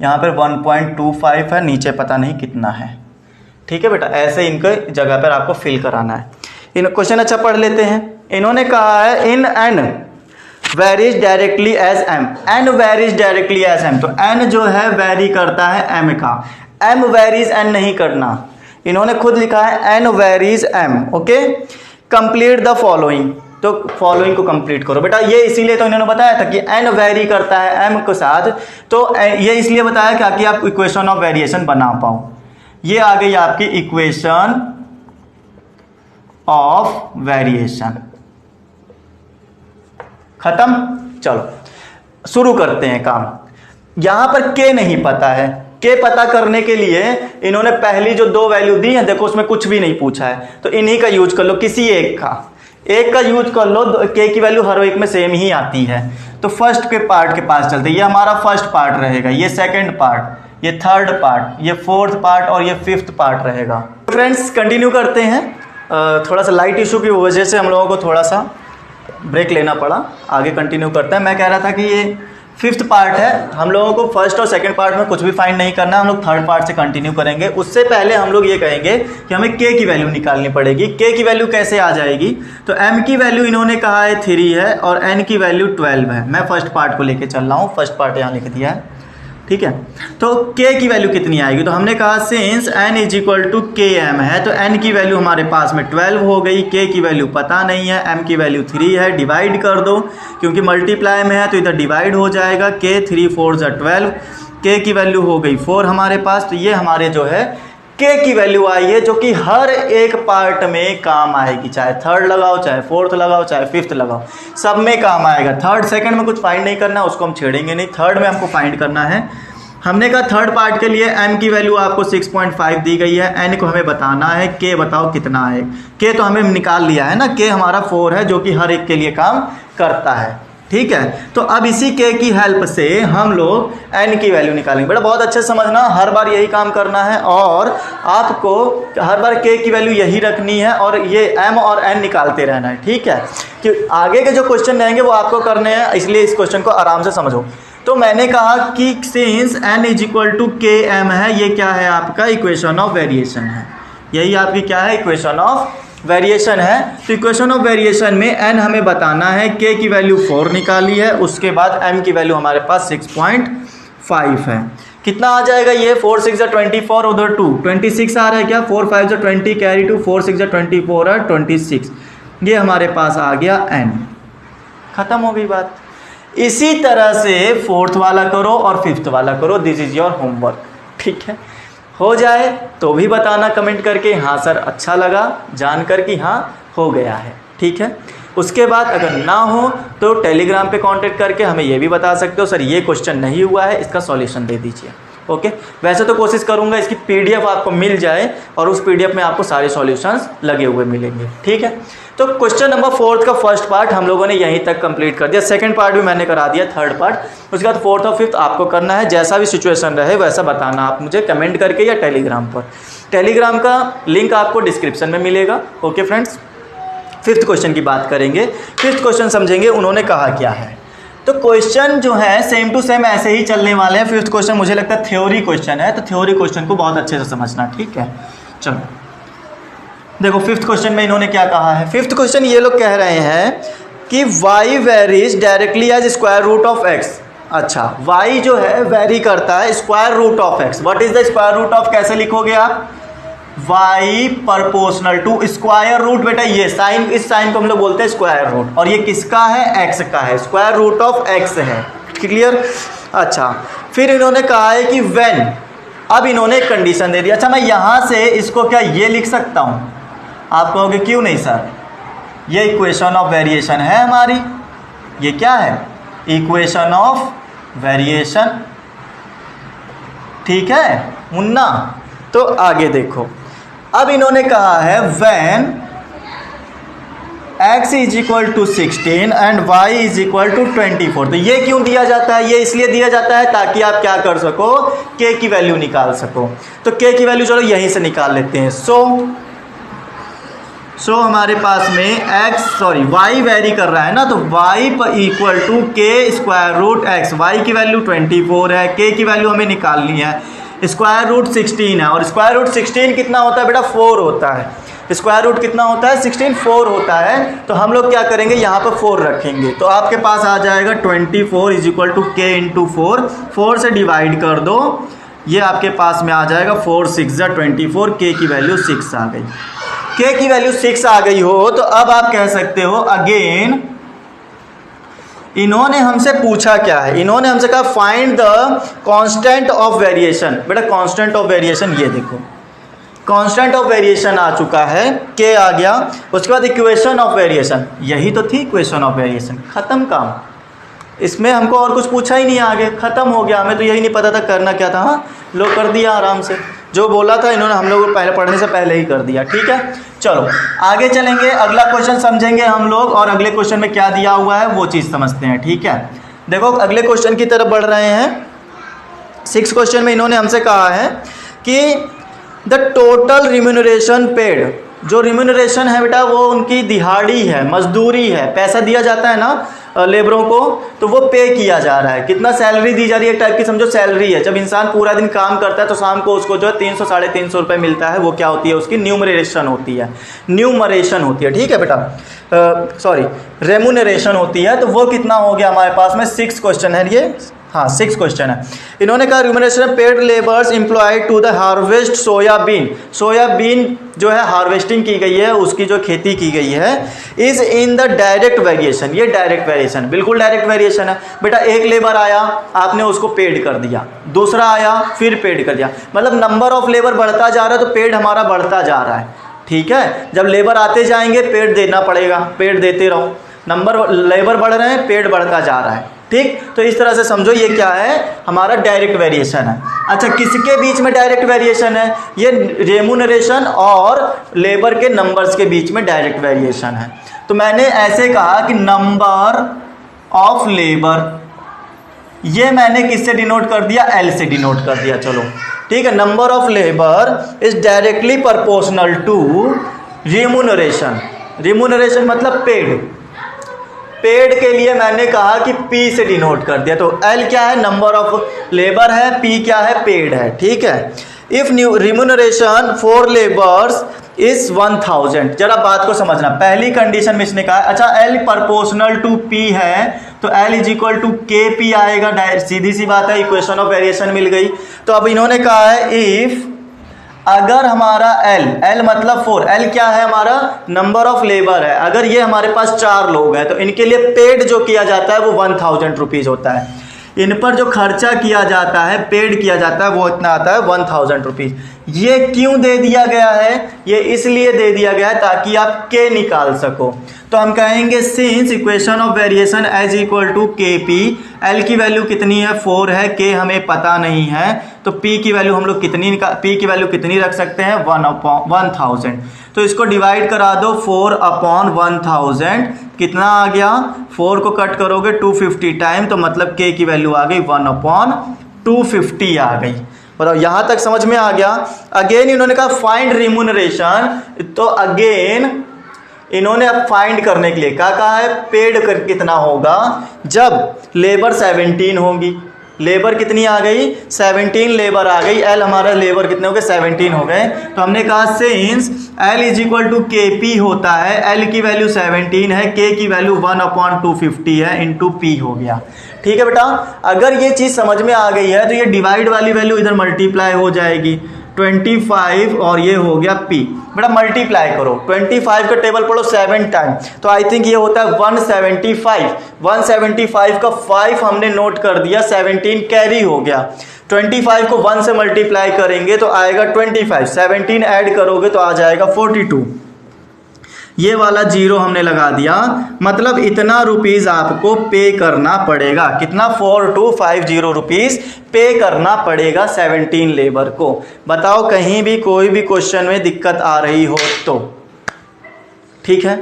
यहाँ पर 1.25 है, नीचे पता नहीं कितना है। ठीक है बेटा, ऐसे इनके जगह पर आपको फिल कराना है। इन क्वेश्चन अच्छा पढ़ लेते हैं। इन्होंने कहा है in n varies directly as m, n varies directly as m, तो n जो है वेरी करता है m का, m वेरीज n नहीं करना। इन्होंने खुद लिखा है n varies m। Okay, complete the following, तो फॉलोइंग को कंप्लीट करो। बेटा ये इसीलिए तो इन्होंने बताया था कि n वेरी करता है m के साथ, तो ये इसलिए बताया क्या कि आप इक्वेशन ऑफ वेरिएशन बना पाओ। ये आ गई आपकी इक्वेशन ऑफ वेरिएशन, खत्म। चलो शुरू करते हैं काम। यहां पर k नहीं पता है, k पता करने के लिए इन्होंने पहली जो 2 वैल्यू दी है, देखो उसमें कुछ भी नहीं पूछा है, तो इन्हीं का यूज कर लो, किसी एक का यूज कर लो। k की वैल्यू हर एक में सेम ही आती है। तो फर्स्ट के पार्ट के पास चलते, ये हमारा फर्स्ट पार्ट रहेगा, ये सेकंड पार्ट, ये थर्ड पार्ट, ये फोर्थ पार्ट और ये फिफ्थ पार्ट रहेगा। फ्रेंड्स कंटिन्यू करते हैं। थोड़ा सा लाइट इशू की वजह से हम लोगों को थोड़ा सा ब्रेक लेना पड़ा, आगे कंटिन्यू करते हैं। मैं कह रहा था कि ये फिफ्थ पार्ट है, हम लोगों को फर्स्ट और सेकंड पार्ट में कुछ भी फाइंड नहीं करना, हम लोग थर्ड पार्ट से कंटिन्यू करेंगे। उससे पहले हम लोग ये कहेंगे कि हमें k की वैल्यू निकालनी पड़ेगी। k की वैल्यू कैसे आ जाएगी, तो m की वैल्यू इन्होंने कहा है 3 है और n की वैल्यू 12 है। मैं फर्स्ट पार्ट को लेके चल रहा हूँ, फर्स्ट पार्ट यहाँ लिख दिया है। ठीक है, तो k की वैल्यू कितनी आएगी, तो हमने कहा since n is equal to km है, तो n की वैल्यू हमारे पास में 12 हो गई, k की वैल्यू पता नहीं है, m की वैल्यू 3 है। डिवाइड कर दो, क्योंकि मल्टीप्लाई में है तो इधर डिवाइड हो जाएगा, k 3 4 12, k की वैल्यू हो गई 4 हमारे पास। तो ये हमारे जो है k की वैल्यू आई है, जो कि हर एक पार्ट में काम आएगी, चाहे थर्ड लगाओ, चाहे फोर्थ लगाओ, चाहे फिफ्थ लगाओ, सब में काम आएगा। थर्ड सेकंड में कुछ फाइंड नहीं करना, उसको हम छेड़ेंगे नहीं, थर्ड में हमको फाइंड करना है। हमने कहा थर्ड पार्ट के लिए m की वैल्यू आपको 6.5 दी गई है, n को हमें बताना है, k बताओ कितना है। k तो हमें निकाल लिया है ना, k हमारा 4 है, जो कि हर एक के लिए काम करता है। ठीक है, तो अब इसी k की हेल्प से हम लोग n की वैल्यू निकालेंगे। बेटा बहुत अच्छे से समझना, हर बार यही काम करना है और आपको हर बार k की वैल्यू यही रखनी है और ये m और n निकालते रहना है। ठीक है, कि आगे के जो क्वेश्चन रहेंगे वो आपको करने हैं, इसलिए इस क्वेश्चन को आराम से समझो। तो मैंने कहा कि since n is equal to k m है, ये क्या है आपका इक्वेशन ऑफ वेरिएशन है, यही आपकी क्या है इक्वेशन ऑफ वेरिएशन है। तो इक्वेशन ऑफ वेरिएशन में n हमें बताना है, k की वैल्यू 4 निकाली है, उसके बाद m की वैल्यू हमारे पास 6.5 है। कितना आ जाएगा ये, 4 6 24, उधर 2 26 आ रहा है क्या, 4 5 20 कैरी 2, 4 6 24 है 26, ये हमारे पास आ गया n। खत्म हो गई बात। इसी तरह से फोर्थ वाला करो और फिफ्थ वाला करो, दिस इज योर होमवर्क। ठीक है, हो जाए तो भी बताना कमेंट करके, हाँ सर अच्छा लगा जानकर कि हाँ हो गया है। ठीक है, उसके बाद अगर ना हो तो टेलीग्राम पे कांटेक्ट करके हमें ये भी बता सकते हो सर ये क्वेश्चन नहीं हुआ है, इसका सॉल्यूशन दे दीजिए। ओके, वैसे तो कोशिश करूंगा इसकी पीडीएफ आपको मिल जाए और उस पीडीएफ में आपको सारे सॉल्यूशंस लगे हुए मिलेंगे। ठीक है, तो क्वेश्चन नंबर 4 का फर्स्ट पार्ट हम लोगों ने यहीं तक कंप्लीट कर दिया, सेकंड पार्ट भी मैंने करा दिया, थर्ड पार्ट उसके बाद फोर्थ और फिफ्थ आपको करना है। जैसा भी सिचुएशन रहे वैसा बताना आप मुझे कमेंट करके या टेलीग्राम पर। टेलीग्राम का लिंक आपको डिस्क्रिप्शन में मिलेगा। ओके फ्रेंड्स, फिफ्थ क्वेश्चन की बात करेंगे, फिफ्थ क्वेश्चन समझेंगे उन्होंने कहा क्या है। तो क्वेश्चन जो है सेम टू सेम ऐसे ही चलने वाले हैं। फिफ्थ क्वेश्चन मुझे लगता है थ्योरी क्वेश्चन है, तो थ्योरी क्वेश्चन को बहुत अच्छे से समझना। ठीक है, चलो देखो फिफ्थ क्वेश्चन में इन्होंने क्या कहा है। फिफ्थ क्वेश्चन ये लोग कह रहे हैं कि y varies directly as square root of x। अच्छा y जो है वेरी करता है square root of x। What is the square root of, कैसे लिखोगे आप, y proportional to square root, बेटा ये साइन, इस साइन को हम लोग बोलते हैं स्क्वायर रूट, और ये किसका है, x का है, स्क्वायर रूट ऑफ x है। क्लियर। अच्छा फिर इन्होंने कहा है कि व्हेन, अब इन्होंने एक कंडीशन दे दी। अच्छा मैं यहां से इसको क्या ये लिख सकता हूं, आप कहोगे क्यों नहीं सर, ये इक्वेशन ऑफ वेरिएशन है हमारी, ये क्या है, इक्वेशन ऑफ वेरिएशन, ठीक है मुन्ना। तो आगे देखो, अब इन्होंने कहा है when x is equal to 16 and y is equal to 24। तो ये क्यों दिया जाता है, ये इसलिए दिया जाता है ताकि आप क्या कर सको, k की वैल्यू निकाल सको। तो k की वैल्यू चलो यहीं से निकाल लेते हैं। सो हमारे पास में y वेरी कर रहा है ना, तो y पर equal to k square root x, y की वैल्यू 24 है, k की वैल्यू हमें निकालनी है, स्क्वायर रूट 16 है, और स्क्वायर रूट 16 कितना होता है बेटा, 4 होता है। स्क्वायर रूट कितना होता है, 16, 4 होता है। तो हम लोग क्या करेंगे, यहाँ पर 4 रखेंगे, तो आपके पास आ जाएगा 24 is equal to k into 4 से डिवाइड कर दो, ये आपके पास में आ जाएगा 4 6 24, k की वैल्यू 6 आ गई। k की वैल्यू 6 आ गई हो तो अब आप कह सकते हो अगेन, इन्होंने हमसे पूछा क्या है, इन्होंने हमसे कहा find the constant of variation. बेटा कांस्टेंट ऑफ वेरिएशन ये देखो, कांस्टेंट ऑफ वेरिएशन आ चुका है, k आ गया, उसके बाद इक्वेशन ऑफ वेरिएशन, यही तो थी इक्वेशन ऑफ वेरिएशन, खत्म काम, इसमें हमको और कुछ पूछा ही नहीं, आगे खत्म हो गया। हमें तो यही नहीं पता था करना क्या था, हाँ लो कर दिया आराम से, जो बोला था इन्होंने हम लोग पहले पढ़ने से पहले ही कर दिया। ठीक है चलो आगे चलेंगे, अगला क्वेश्चन समझेंगे हम लोग, और अगले क्वेश्चन में क्या दिया हुआ है वो चीज़ समझते हैं। ठीक है देखो अगले क्वेश्चन की तरफ बढ़ रहे हैं। 6 क्वेश्चन में इन्होंने हमसे कहा है कि द टोटल रिम्यूनरेशन पेड, जो रिम्यूनरेशन है बेटा वो उनकी दिहाड़ी है, मजदूरी है, पैसा दिया जाता है ना लेबरों को, तो वो पे किया जा रहा है, कितना सैलरी दी जा रही है, एक टाइप की समझो सैलरी है। जब इंसान पूरा दिन काम करता है तो शाम को उसको जो है 300 350 रुपये मिलता है, वो क्या होती है, उसकी न्यूमरेशन होती है, ठीक है बेटा, सॉरी रेमुनरेशन होती है। तो वो कितना हो गया हमारे पास में, 6 क्वेश्चन है ये, हाँ 6 क्वेश्चन है। इन्होंने कहा remuneration paid labours employed to the harvest soybean, soybean जो है हार्वेस्टिंग की गई है, उसकी जो खेती की गई है, is in the direct variation, ये डायरेक्ट वेरिएशन, बिल्कुल डायरेक्ट वेरिएशन है बेटा। एक लेबर आया आपने उसको पेड कर दिया, दूसरा आया फिर पेड कर दिया, मतलब नंबर ऑफ लेबर बढ़ता जा रहा है तो पेड हमारा बढ़ता जा रहा है। ठीक है जब लेबर आते जाएंगे पेड देना पड़ेगा, पेड देते रहो, नंबर लेबर बढ़ रहे हैं पेड बढ़ता जा रहा है। ठीक तो इस तरह से समझो ये क्या है, हमारा डायरेक्ट वेरिएशन है। अच्छा किसके बीच में डायरेक्ट वेरिएशन है, ये रेम्यूनरेशन और लेबर के नंबर्स के बीच में डायरेक्ट वेरिएशन है। तो मैंने ऐसे कहा कि नंबर ऑफ लेबर, ये मैंने किससे डिनोट कर दिया, एल से डिनोट कर दिया। चलो ठीक है, number of labour is directly proportional to remuneration, remuneration मतलब पेड, पेड के लिए मैंने कहा कि P से डिनोट कर दिया। तो L क्या है, नंबर ऑफ लेबर है, P क्या है, पेड है। ठीक है if remuneration for labours is 1000, जरा बात को समझना, पहली कंडीशन में इसने कहा अच्छा L प्रोपोर्शनल टू P है तो L is equal to KP आएगा, सीधी सी बात है, इक्वेशन ऑफ वेरिएशन मिल गई। तो अब इन्होंने कहा है इफ, अगर हमारा L मतलब 4, L क्या है हमारा, नंबर ऑफ लेबर है, अगर ये हमारे पास 4 लोग हैं तो इनके लिए पेड जो किया जाता है वो 1000 रुपीज़ होता है, इन पर जो खर्चा किया जाता है, पेड किया जाता है, वो इतना आता है 1000 रुपीज़। ये क्यों दे दिया गया है, ये इसलिए दे दिया गया है ताकि आप K निकाल सको। तो हम कहेंगे since equation of variation as equal to KP, L की वैल्यू कितनी है 4 है, K हमें पता नहीं है, तो P की वैल्यू हम लोग कितनी P की वैल्यू कितनी रख सकते हैं 1000। तो इसको डिवाइड करा दो 4/1000, कितना आ गया, 4 को कट करोगे 250 टाइम, तो मतलब K की वैल्यू आ गई 1/250 आ गई। बताओ यहाँ तक समझ में आ गया। अगेन इन्होंने कहा फाइंड रिम्यूनरेशन, तो अगेन इन्होंने अब फाइंड करने के लिए क्या कहा है, पेड कर कितना होगा जब लेबर 17 होगी, लेबर कितनी आ गई, 17 लेबर आ गई। एल हमारा लेबर कितने हो गए, 17 हो गए। तो हमने कहा since l is equal to k p होता है, एल की वैल्यू 17 है, के की वैल्यू 1/250 है, इंटू पी हो गया। ठीक है बेटा, अगर ये चीज समझ में आ गई है तो ये डिवाइड वाली वैल्यू इधर मल्टीप्लाई हो जाएगी 25 और ये हो गया P। बेटा मल्टीप्लाई करो, 25 का टेबल पढ़ो 7 टाइम, तो आई थिंक ये होता है 175। 175 का 5 हमने नोट कर दिया, 17 कैरी हो गया। 25 को 1 से मल्टीप्लाई करेंगे तो आएगा 25, 17 ऐड करोगे तो आ जाएगा 42। ये वाला जीरो हमने लगा दिया, मतलब इतना रुपीज आपको पे करना पड़ेगा। कितना, 4250 रुपीज पे करना पड़ेगा 17 लेबर को। बताओ कहीं भी कोई भी क्वेश्चन में दिक्कत आ रही हो तो। ठीक है,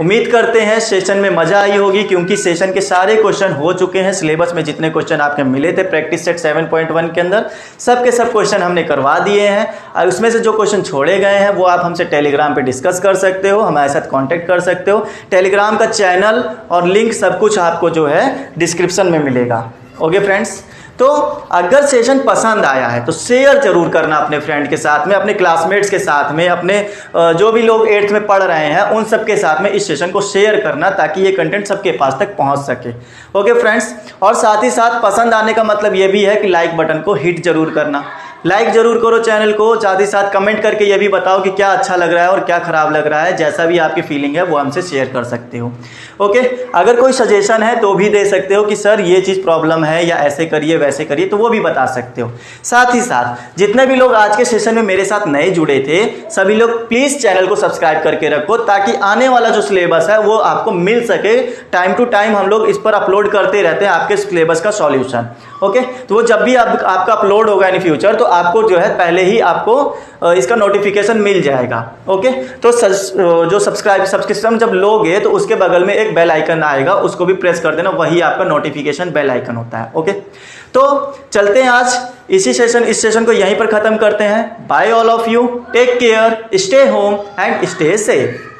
उम्मीद करते हैं सेशन में मजा आई होगी, क्योंकि सेशन के सारे क्वेश्चन हो चुके हैं। सिलेबस में जितने क्वेश्चन आपके मिले थे प्रैक्टिस सेट 7.1 के अंदर, सब के सब क्वेश्चन हमने करवा दिए हैं। और उसमें से जो क्वेश्चन छोड़े गए हैं वो आप हमसे टेलीग्राम पे डिस्कस कर सकते हो, हमारे साथ कांटेक्ट कर सकते हो। टेलीग्राम का चैनल और लिंक सब कुछ आपको जो है डिस्क्रिप्शन में मिलेगा। ओके फ्रेंड्स, तो अगर सेशन पसंद आया है तो शेयर जरूर करना अपने फ्रेंड के साथ में, अपने क्लासमेट्स के साथ में, अपने जो भी लोग 8th में पढ़ रहे हैं उन सब के साथ में इस सेशन को शेयर करना, ताकि ये कंटेंट सबके पास तक पहुंच सके। ओके फ्रेंड्स, और साथ ही साथ पसंद आने का मतलब ये भी है कि लाइक बटन को हिट जरूर करना, लाइक जरूर करो चैनल को। साथ ही साथ कमेंट करके ये भी बताओ कि क्या अच्छा लग रहा है और क्या खराब लग रहा है, जैसा भी आपकी फीलिंग है वो हमसे शेयर कर सकते हो। ओके, अगर कोई सजेशन है तो भी दे सकते हो कि सर ये चीज़ प्रॉब्लम है या ऐसे करिए वैसे करिए, तो वो भी बता सकते हो। साथ ही साथ जितने भी लोग आज के सेशन में मेरे साथ नए जुड़े थे, सभी लोग प्लीज़ चैनल को सब्सक्राइब करके रखो, ताकि आने वाला जो सिलेबस है वो आपको मिल सके। टाइम टू टाइम हम लोग इस पर अपलोड करते रहते हैं आपके सिलेबस का सॉल्यूशन। ओके, तो वो जब भी आपका अपलोड होगा इन फ्यूचर तो आपको जो है पहले ही आपको इसका नोटिफिकेशन मिल जाएगा। ओके, तो जो सब्सक्रिप्शन जब लोगे तो उसके बगल में एक बेल आइकन आएगा, उसको भी प्रेस कर देना, वही आपका नोटिफिकेशन बेल आइकन होता है। ओके, तो चलते हैं आज इस सेशन को यहीं पर खत्म करते हैं। Bye all of you, take care, stay home and stay safe.